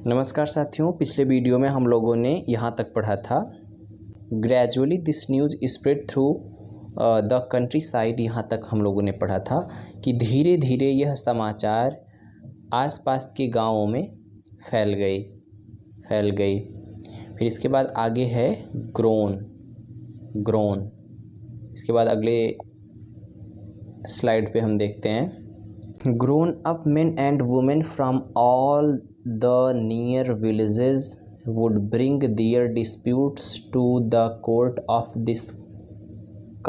नमस्कार साथियों, पिछले वीडियो में हम लोगों ने यहाँ तक पढ़ा था। Gradually this news spread through the country side. यहाँ तक हम लोगों ने पढ़ा था कि धीरे धीरे यह समाचार आसपास के गांवों में फैल गई। फिर इसके बाद आगे है ग्रोन। इसके बाद अगले स्लाइड पे हम देखते हैं। Grown up main and women from all the near villages would bring their disputes to the court of this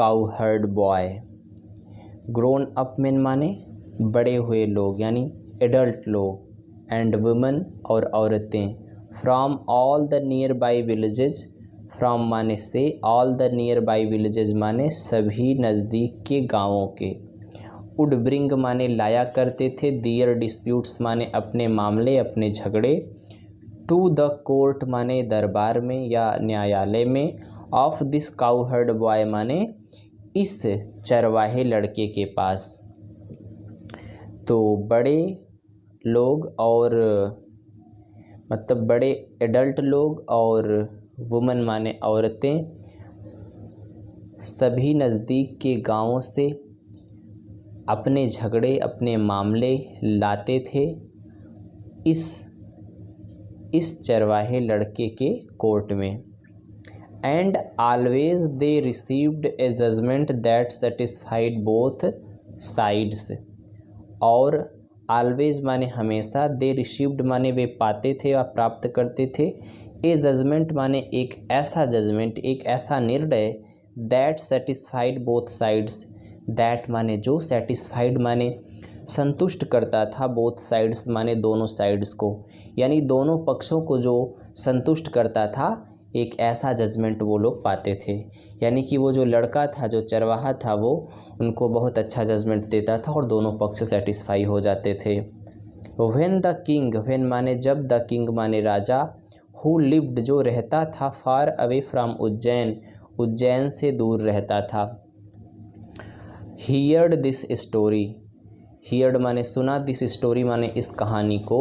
cowherd boy. Grown up men माने बड़े हुए लोग यानी एडल्ट लोग, एंड वुमेन और औरतें, from all the near by villages, from माने से, all the near by villages माने सभी नज़दीक के गाँवों के, वुड ब्रिंग माने लाया करते थे, दियर डिस्प्यूट्स माने अपने मामले अपने झगड़े, टू द कोर्ट माने दरबार में या न्यायालय में, ऑफ दिस काउहर्ड बॉय माने इस चरवाहे लड़के के पास। तो बड़े लोग और मतलब बड़े एडल्ट लोग और वुमन माने औरतें सभी नज़दीक के गांवों से अपने झगड़े अपने मामले लाते थे इस चरवाहे लड़के के कोर्ट में। And always they received a judgement that satisfied both sides. और ऑलवेज माने हमेशा, दे रिसीव्ड माने वे पाते थे या प्राप्त करते थे, ए जजमेंट माने एक ऐसा जजमेंट, एक ऐसा निर्णय, that satisfied both sides, that माने जो, सेटिस्फाइड माने संतुष्ट करता था, बोथ साइड्स माने दोनों साइड्स को, यानी दोनों पक्षों को जो संतुष्ट करता था, एक ऐसा जजमेंट वो लोग पाते थे। यानी कि वो जो लड़का था, जो चरवाहा था, वो उनको बहुत अच्छा जजमेंट देता था और दोनों पक्ष सेटिस्फाई हो जाते थे। व्हेन द किंग, व्हेन माने जब, द किंग माने राजा, हु लिव्ड जो रहता था, far away from Ujjain, Ujjain से दूर रहता था, हियर्ड दिस स्टोरी, हियर्ड माने सुना, दिस स्टोरी माने इस कहानी को,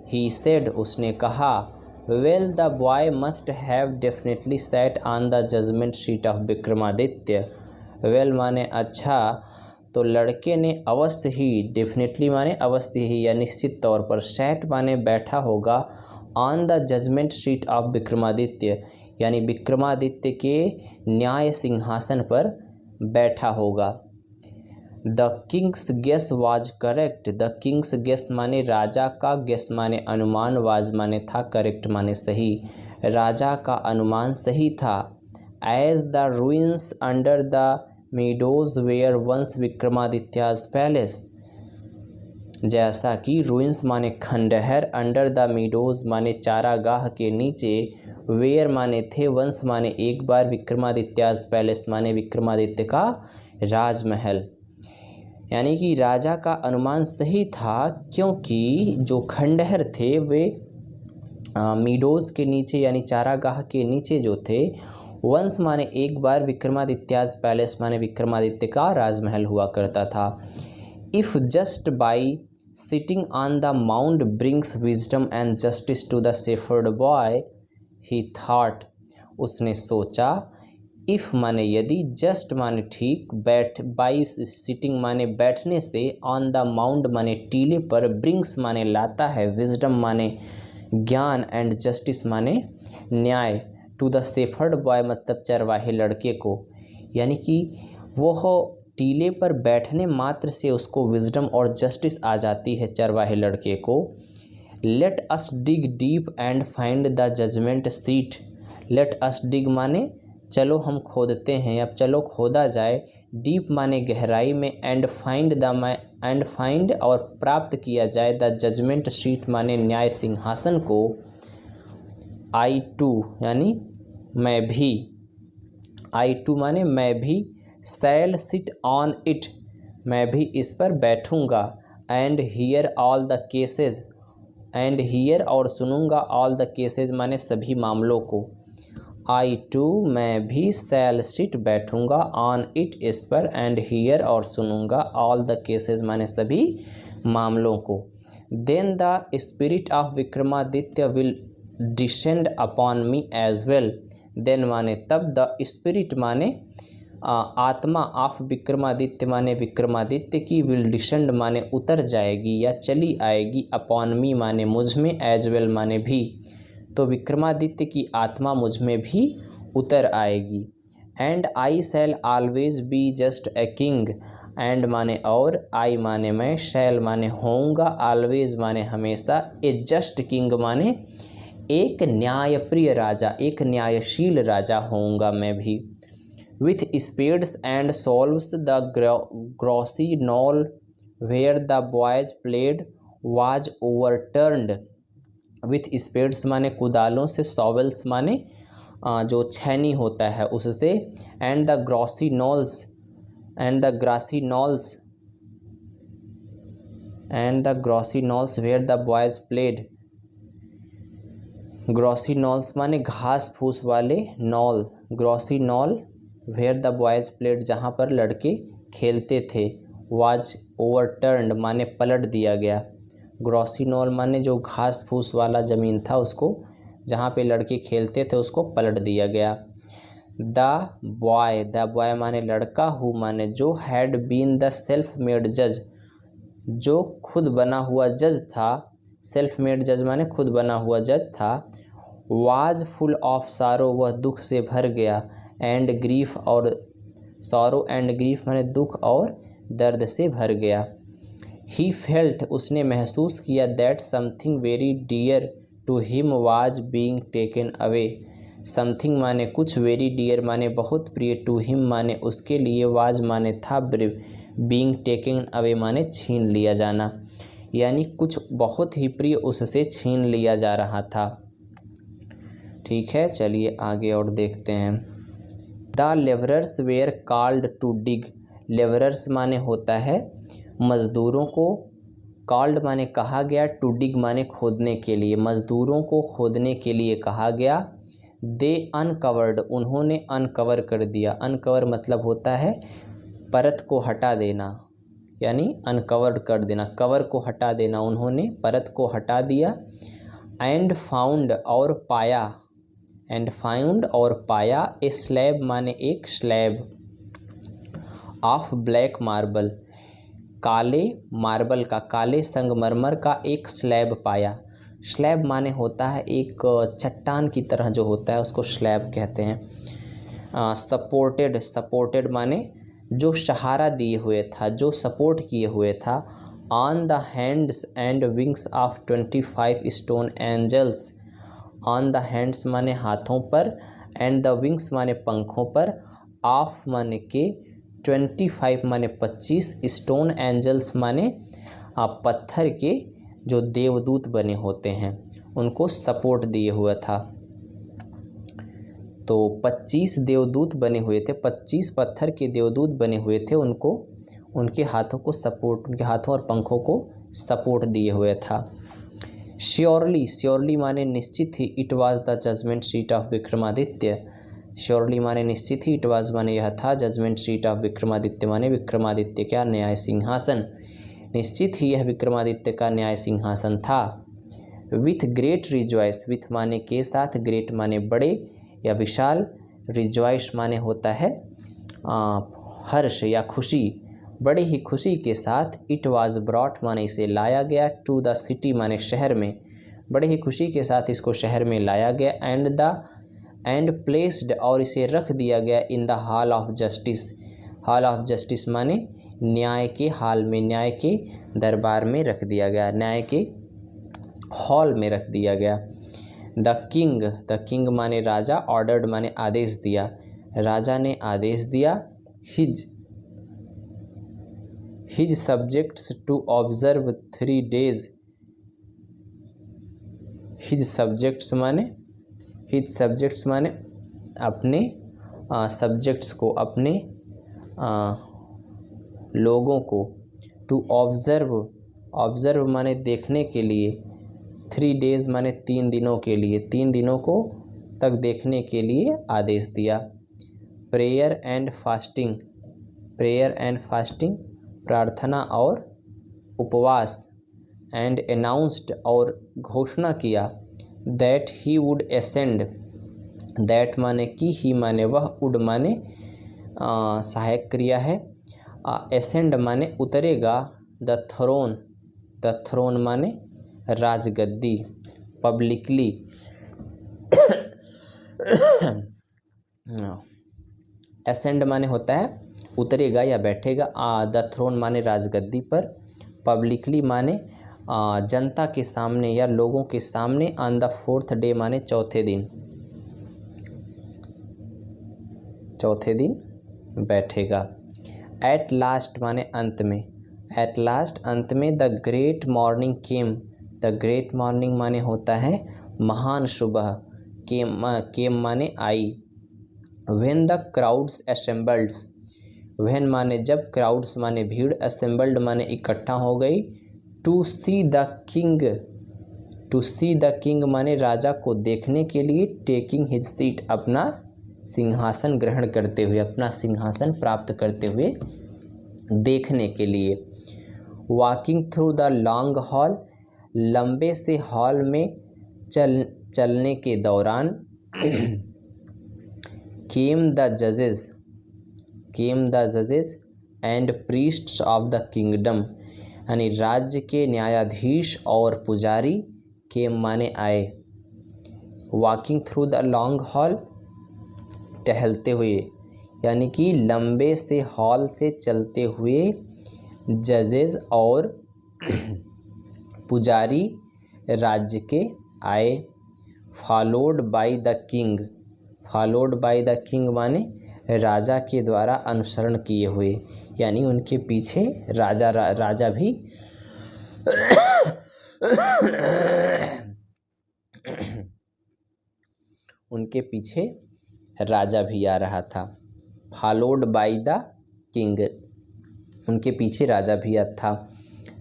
ही सेड उसने कहा, well the boy must have definitely sat on the judgement seat of Vikramaditya. Well माने अच्छा, तो लड़के ने अवश्य ही, डेफिनेटली माने अवश्य ही या निश्चित तौर पर, सैट माने बैठा होगा, on the judgement seat of Vikramaditya यानी विक्रमादित्य के न्याय सिंहासन पर बैठा होगा। The king's guess was correct, the king's guess माने राजा का, गेस माने अनुमान, वाज माने था, करेक्ट माने सही, राजा का अनुमान सही था। As the ruins under the meadows where once Vikramaditya's palace, जैसा कि रुइंस माने खंडहर, अंडर द मीडोज माने चारागाह के नीचे, वेयर माने थे, वंस माने एक बार, विक्रमादित्याज पैलेस माने विक्रमादित्य का राजमहल। यानी कि राजा का अनुमान सही था, क्योंकि जो खंडहर थे वे मीडोज के नीचे यानी चारागाह के नीचे जो थे, वंस माने एक बार, विक्रमादित्याज पैलेस माने विक्रमादित्य का राजमहल हुआ करता था। If just by sitting on the mound brings wisdom and justice to the shepherd boy, he thought उसने सोचा, इफ़ माने यदि, जस्ट माने ठीक, बैठ, बाई सिटिंग माने बैठने से, ऑन द माउंट माने टीले पर, ब्रिंग्स माने लाता है, विजडम माने ज्ञान, एंड जस्टिस माने न्याय, टू द शेफर्ड बॉय मतलब चरवाहे लड़के को। यानी कि वह टीले पर बैठने मात्र से उसको विजडम और जस्टिस आ जाती है चरवाहे लड़के को। Let us dig deep and find the judgement seat, let us dig माने चलो हम खोदते हैं या चलो खोदा जाए, डीप माने गहराई में, एंड फाइंड और प्राप्त किया जाए, द जजमेंट शीट माने न्याय सिंहासन को, आई टू यानी मैं भी, आई टू माने मैं भी, शैल सिट ऑन इट मैं भी इस पर बैठूंगा, and here all the cases, and here और सुनूंगा, ऑल द केसेस माने सभी मामलों को, आई टू मैं भी, शैल सिट बैठूंगा, ऑन इट इस पर, एंड हियर और सुनूंगा, ऑल द केसेस माने सभी मामलों को, then the spirit of Vikramaditya will descend upon me as well. Then माने तब, द स्पिरिट माने आत्मा ऑफ विक्रमादित्य माने विक्रमादित्य की, विल डिसेंड माने उतर जाएगी या चली आएगी, अपॉन मी माने मुझ में, एज वेल माने भी। तो विक्रमादित्य की आत्मा मुझ में भी उतर आएगी। And I shell always be just a king, and माने और, आई माने मैं, शैल माने होऊंगा, ऑलवेज माने हमेशा, ए जस्ट किंग माने एक न्यायप्रिय राजा, एक न्यायशील राजा होऊंगा मैं भी। With spades and solves the grassy knoll where the boys played was overturned. With spades माने कुदालों से, सॉवल्स माने जो छैनी होता है उससे, and the grassy knolls, and the grassy knolls, and the grassy knolls where the boys played. Grassy knolls माने घास फूस वाले knoll, grassy knoll where the boys played जहाँ पर लड़के खेलते थे, वाज ओवरटर्न्ड माने पलट दिया गया। ग्रॉसी नॉल माने जो घास फूस वाला ज़मीन था उसको, जहाँ पे लड़के खेलते थे उसको पलट दिया गया। द बॉय माने लड़का, हु माने जो, had been the self made जज जो खुद बना हुआ जज था, सेल्फ मेड जज माने खुद बना हुआ जज था, वाज फुल ऑफ सारो वह दुख से भर गया, एंड ग्रीफ और सॉरो एंड ग्रीफ माने दुख और दर्द से भर गया। ही फेल्ट उसने महसूस किया, that something very dear to him was being taken away. Something माने कुछ, वेरी डियर माने बहुत प्रिय, टू हिम माने उसके लिए, वाज माने था, बीइंग टेकन अवे माने छीन लिया जाना, यानी कुछ बहुत ही प्रिय उससे छीन लिया जा रहा था। ठीक है, चलिए आगे और देखते हैं। The labourers were called to dig. Labourers माने होता है मज़दूरों को, कॉल्ड माने कहा गया, टू डिग माने खोदने के लिए, मज़दूरों को खोदने के लिए कहा गया। दे अनकवर्ड उन्होंने अनकवर कर दिया, अनकवर मतलब होता है परत को हटा देना, यानी अनकवर्ड कर देना, कवर को हटा देना, उन्होंने परत को हटा दिया। एंड फाउंड और पाया, एंड फाउंड और पाया, ए स्लैब माने एक स्लैब, ऑफ ब्लैक मार्बल काले मार्बल का, काले संगमरमर का एक स्लैब पाया। स्लैब माने होता है एक चट्टान की तरह जो होता है उसको स्लैब कहते हैं। सपोर्टेड, सपोर्टेड माने जो सहारा दिए हुए था, जो सपोर्ट किए हुए था। On the hands and wings of 25 stone angels, on the hands माने हाथों पर, एंड द विंग्स माने पंखों पर, ऑफ माने के, 25 माने 25, स्टोन एंजल्स माने पत्थर के जो देवदूत बने होते हैं उनको सपोर्ट दिए हुआ था। तो 25 देवदूत बने हुए थे, 25 पत्थर के देवदूत बने हुए थे, उनको उनके हाथों को सपोर्ट, उनके हाथों और पंखों को सपोर्ट दिए हुए था। श्योरली, श्योरली माने निश्चित ही, it was the judgement seat of Vikramaditya. Surely माने निश्चित ही, इट वाज माने यह था, जजमेंट सीट ऑफ विक्रमादित्य माने विक्रमादित्य का न्याय सिंहासन, निश्चित ही यह विक्रमादित्य का न्याय सिंहासन था। विथ ग्रेट रिजॉइस, विथ माने के साथ, ग्रेट माने बड़े या विशाल, रिजॉइस माने होता है हर्ष या खुशी, बड़े ही खुशी के साथ। इट वाज ब्रॉट माने इसे लाया गया, टू द सिटी माने शहर में, बड़े ही खुशी के साथ इसको शहर में लाया गया। एंड प्लेस्ड और इसे रख दिया गया, in the hall of justice, hall of justice माने न्याय के हाल में, न्याय के दरबार में रख दिया गया, न्याय के हॉल में रख दिया गया। द किंग, द किंग माने राजा, ऑर्डर्ड माने आदेश दिया, राजा ने आदेश दिया। His subjects to observe 3 days, his subjects माने अपने सब्जेक्ट्स को, अपने लोगों को। टू ऑब्जर्व, ऑब्जर्व माने देखने के लिए, 3 days माने 3 दिनों के लिए, 3 दिनों को तक देखने के लिए आदेश दिया। Prayer and fasting, prayer and fasting प्रार्थना और उपवास, एंड अनाउंस्ड और घोषणा किया that he would ascend, that माने कि, ही माने वह, वुड माने सहायक क्रिया है, असेंड माने उतरेगा, द थ्रोन माने राजगद्दी, पब्लिकली असेंड माने होता है उतरेगा या बैठेगा, द थ्रोन माने राजगद्दी पर, पब्लिकली माने जनता के सामने या लोगों के सामने, ऑन द 4th डे माने चौथे दिन बैठेगा। एट लास्ट माने अंत में, एट लास्ट अंत में, the great morning came, the great morning माने होता है महान सुबह, केम माने आई, व्हेन द क्राउड्स असेंबल्ड्स, व्हेन माने जब, क्राउड्स माने भीड़, असेंबल्ड माने इकट्ठा हो गई, टू सी द किंग माने राजा को देखने के लिए, टेकिंग हिज सीट अपना सिंहासन ग्रहण करते हुए, अपना सिंहासन प्राप्त करते हुए देखने के लिए, walking through the long haul, लंबे से हॉल में चलने के दौरान, केम द जजेस and priests of the kingdom, यानी राज्य के न्यायाधीश और पुजारी, केम माने आए, walking through the long haul टहलते हुए, यानी कि लंबे से हॉल से चलते हुए जजेस और पुजारी राज्य के आए, फॉलोड बाय द किंग माने राजा के द्वारा अनुसरण किए हुए, यानी उनके पीछे राजा भी उनके पीछे राजा भी आ रहा था। फॉलोड बाय द किंग, उनके पीछे राजा भी था।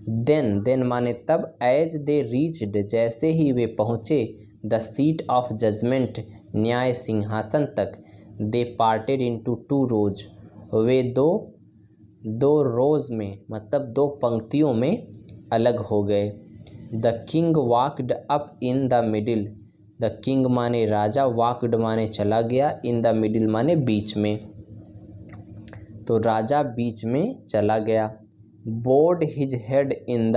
देन माने तब, एज दे रीच्ड दे ही वे पहुँचे, द सीट ऑफ जजमेंट न्याय सिंहासन तक, दे पार्टेड इनटू 2 रोज, वे दो रोज में मतलब 2 पंक्तियों में अलग हो गए। The king walked up in the middle, the king माने राजा, वॉकड माने चला गया, इन द मिडिल माने बीच में, तो राजा बीच में चला गया। Bowed his head in the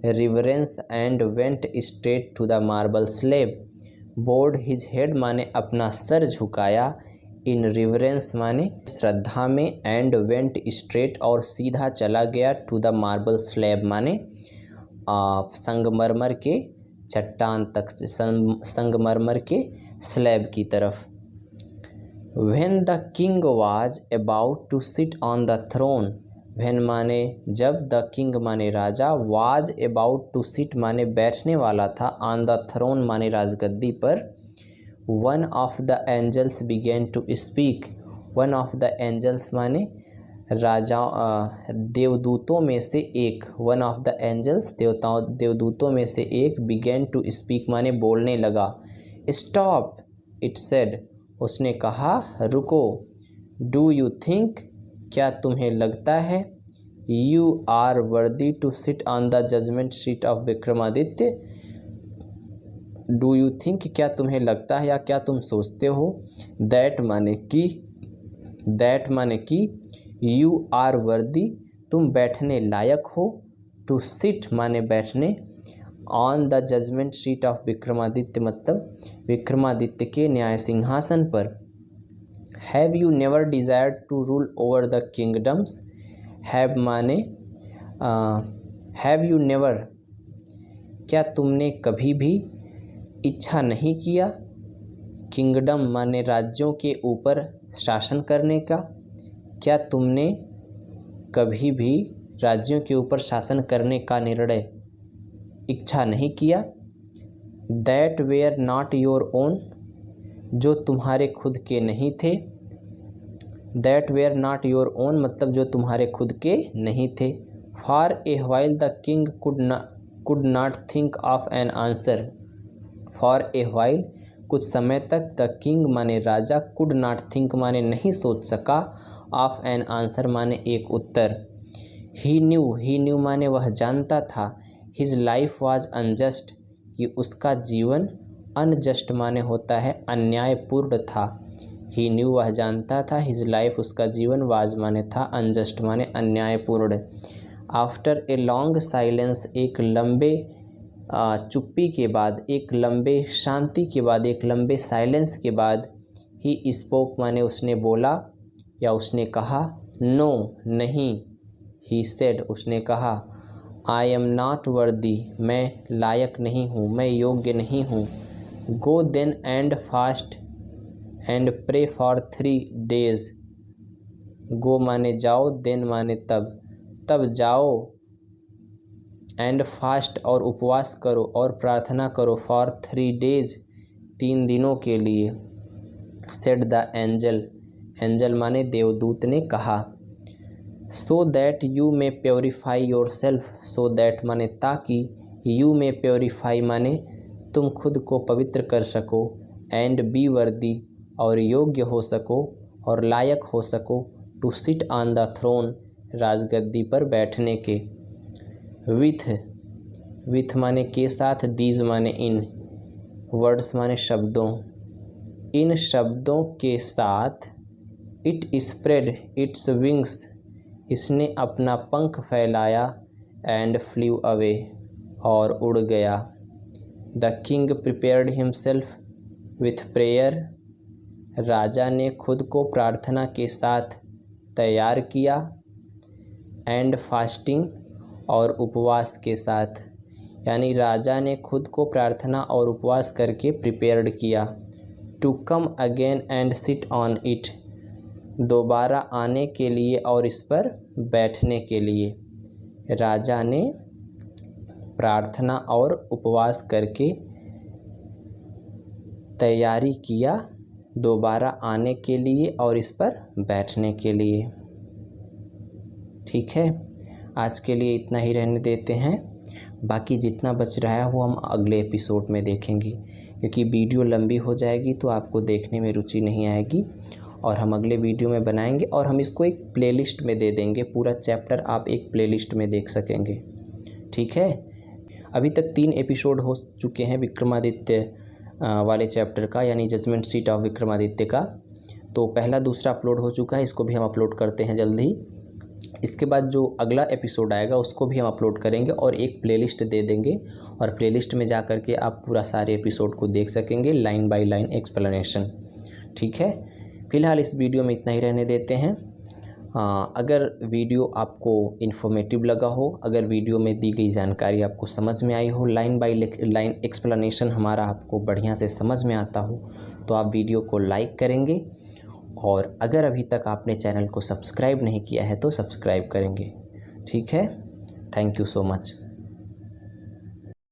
reverence and went straight to the marble slab, bowed his head माने अपना सर झुकाया, इन रिवरेंस माने श्रद्धा में, एंड वेंट स्ट्रेट और सीधा चला गया, टू द मार्बल स्लैब माने संगमरमर के चट्टान तक, संगमरमर के स्लैब की तरफ। When the king was about to sit on the throne, when माने जब, द किंग माने राजा, वाज अबाउट टू सिट माने बैठने वाला था, ऑन द थ्रोन माने राजगद्दी पर, one of the angels began to speak, one of the angels माने राजा देवदूतों में से एक, वन ऑफ द एंजल्स देवदूतों में से एक, बिगेन टू स्पीक माने बोलने लगा, स्टॉप इट सेड, उसने कहा रुको, डू यू थिंक क्या तुम्हें लगता है, you are worthy to sit on the judgement seat of Vikramaditya, do you think क्या तुम्हें लगता है या क्या तुम सोचते हो, दैट माने कि, यू आर वर्दी तुम बैठने लायक हो, टू सिट माने बैठने, on the judgement seat of Vikramaditya मतलब विक्रमादित्य के न्याय सिंहासन पर। Have you never desired to rule over the kingdoms, have माने हैव यू नेवर, क्या तुमने कभी भी इच्छा नहीं किया, किंगडम माने राज्यों के ऊपर शासन करने का, क्या तुमने कभी भी राज्यों के ऊपर शासन करने का निर्णय इच्छा नहीं किया, that were not your own, जो तुम्हारे खुद के नहीं थे, that were not your own मतलब जो तुम्हारे खुद के नहीं थे। For a while the king could not think of an answer, for a while कुछ समय तक, द किंग माने राजा, कुड नॉट थिंक माने नहीं सोच सका, ऑफ एन आंसर माने एक उत्तर। ही न्यू माने वह जानता था, हिज लाइफ वाज अनजस्ट, कि उसका जीवन अनजस्ट माने होता है अन्यायपूर्ण था। ही न्यू वह जानता था, हिज लाइफ उसका जीवन, वाज माने था, अनजस्ट माने अन्यायपूर्ण। आफ्टर ए लॉन्ग साइलेंस एक लंबे चुप्पी के बाद, एक लंबे शांति के बाद, एक लंबे साइलेंस के बाद, ही स्पोक माने उसने बोला या उसने कहा, नो नहीं, ही सेड उसने कहा, आई एम नॉट वर्दी मैं लायक नहीं हूँ, मैं योग्य नहीं हूँ। Go then and fast and pray for 3 days। Go माने जाओ, देन माने तब, तब जाओ, एंड फास्ट और उपवास करो और प्रार्थना करो, फॉर 3 days 3 दिनों के लिए। सेड द एंजल, एंजल माने देवदूत ने कहा। So that you may purify your self, so that माने ताकि, यू मे प्योरीफाई माने तुम खुद को पवित्र कर सको, एंड बी वर्दी और योग्य हो सको और लायक हो सको, to sit on the throne राजगद्दी पर बैठने के। विथ माने के साथ, दीज माने इन, वर्ड्स माने शब्दों, इन शब्दों के साथ। इट स्प्रेड इट्स विंग्स, इसने अपना पंख फैलाया, एंड फ्ल्यू अवे और उड़ गया। The king prepared himself with prayer, राजा ने खुद को प्रार्थना के साथ तैयार किया, एंड फास्टिंग और उपवास के साथ, यानी राजा ने खुद को प्रार्थना और उपवास करके प्रिपेयर्ड किया। To come again and sit on it, दोबारा आने के लिए और इस पर बैठने के लिए। राजा ने प्रार्थना और उपवास करके तैयारी किया दोबारा आने के लिए और इस पर बैठने के लिए। ठीक है, आज के लिए इतना ही रहने देते हैं, बाकी जितना बच रहा है वो हम अगले एपिसोड में देखेंगे, क्योंकि वीडियो लंबी हो जाएगी तो आपको देखने में रुचि नहीं आएगी, और हम अगले वीडियो में बनाएंगे और हम इसको एक प्लेलिस्ट में दे देंगे। पूरा चैप्टर आप एक प्लेलिस्ट में देख सकेंगे। ठीक है, अभी तक 3 एपिसोड हो चुके हैं विक्रमादित्य वाले चैप्टर का, यानी जजमेंट सीट ऑफ विक्रमादित्य का। तो पहला दूसरा अपलोड हो चुका है, इसको भी हम अपलोड करते हैं जल्द ही। इसके बाद जो अगला एपिसोड आएगा उसको भी हम अपलोड करेंगे और एक प्लेलिस्ट दे देंगे, और प्लेलिस्ट में जा कर के आप पूरा सारे एपिसोड को देख सकेंगे, लाइन बाय लाइन एक्सप्लेनेशन। ठीक है, फिलहाल इस वीडियो में इतना ही रहने देते हैं। अगर वीडियो आपको इन्फॉर्मेटिव लगा हो, अगर वीडियो में दी गई जानकारी आपको समझ में आई हो, लाइन बाय लाइन एक्सप्लेनेशन हमारा आपको बढ़िया से समझ में आता हो, तो आप वीडियो को लाइक करेंगे, और अगर अभी तक आपने चैनल को सब्सक्राइब नहीं किया है तो सब्सक्राइब करेंगे। ठीक है, थैंक यू सो मच।